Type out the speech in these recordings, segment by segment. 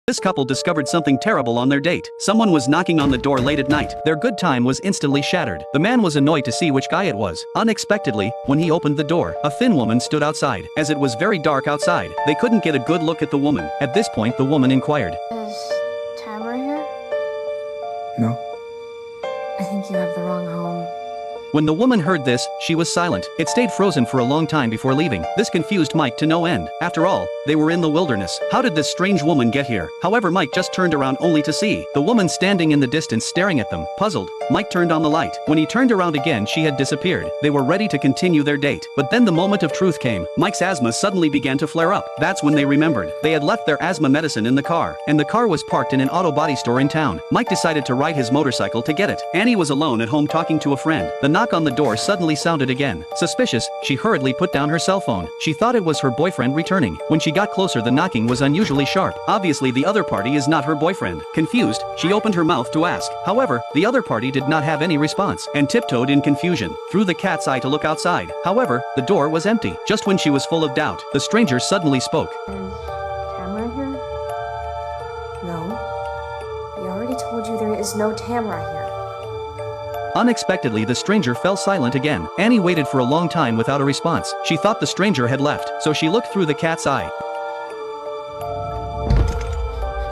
This couple discovered something terrible on their date. Someone was knocking on the door late at night. Their good time was instantly shattered. The man was annoyed to see which guy it was. Unexpectedly, when he opened the door, a thin woman stood outside. As it was very dark outside, they couldn't get a good look at the woman. At this point, the woman inquired, Is Tamara here? No. I think you have the wrong home. When the woman heard this, she was silent. It stayed frozen for a long time before leaving. This confused Mike to no end. After all, they were in the wilderness. How did this strange woman get here? However, Mike just turned around only to see the woman standing in the distance staring at them. Puzzled, Mike turned on the light. When he turned around again, she had disappeared. They were ready to continue their date. But then the moment of truth came. Mike's asthma suddenly began to flare up. That's when they remembered. They had left their asthma medicine in the car, and the car was parked in an auto body store in town. Mike decided to ride his motorcycle to get it. Annie was alone at home talking to a friend. The knock on the door suddenly sounded again. Suspicious, she hurriedly put down her cell phone. She thought it was her boyfriend returning. When she got closer, the knocking was unusually sharp. Obviously, the other party is not her boyfriend. Confused, she opened her mouth to ask. However, the other party did not have any response, and tiptoed in confusion through the cat's eye to look outside. However, the door was empty. Just when she was full of doubt, the stranger suddenly spoke. Is Tamara here? No. We already told you there is no Tamara here. Unexpectedly, the stranger fell silent again. Annie waited for a long time without a response. She thought the stranger had left, so she looked through the cat's eye.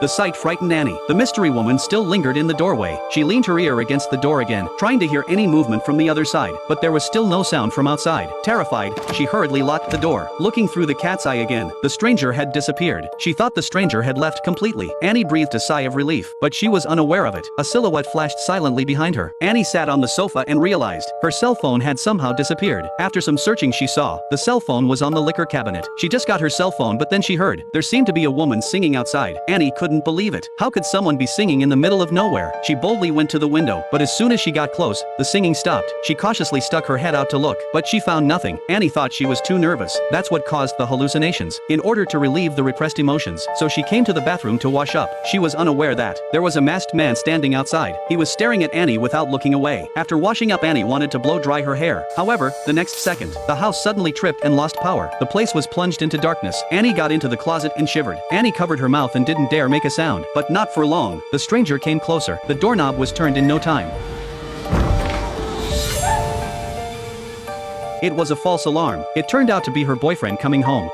The sight frightened Annie. The mystery woman still lingered in the doorway. She leaned her ear against the door again, trying to hear any movement from the other side, but there was still no sound from outside. Terrified, she hurriedly locked the door. Looking through the cat's eye again, the stranger had disappeared. She thought the stranger had left completely. Annie breathed a sigh of relief, but she was unaware of it. A silhouette flashed silently behind her. Annie sat on the sofa and realized her cell phone had somehow disappeared. After some searching, she saw the cell phone was on the liquor cabinet. She just got her cell phone, but then she heard there seemed to be a woman singing outside. Annie couldn't believe it. How could someone be singing in the middle of nowhere? She boldly went to the window, but as soon as she got close, the singing stopped. She cautiously stuck her head out to look, but she found nothing. Annie thought she was too nervous. That's what caused the hallucinations. In order to relieve the repressed emotions, so she came to the bathroom to wash up. She was unaware that there was a masked man standing outside. He was staring at Annie without looking away. After washing up, Annie wanted to blow dry her hair. However, the next second, the house suddenly tripped and lost power. The place was plunged into darkness. Annie got into the closet and shivered. Annie covered her mouth and didn't dare make a sound. But not for long. The stranger came closer. The doorknob was turned in no time. It was a false alarm. It turned out to be her boyfriend coming home.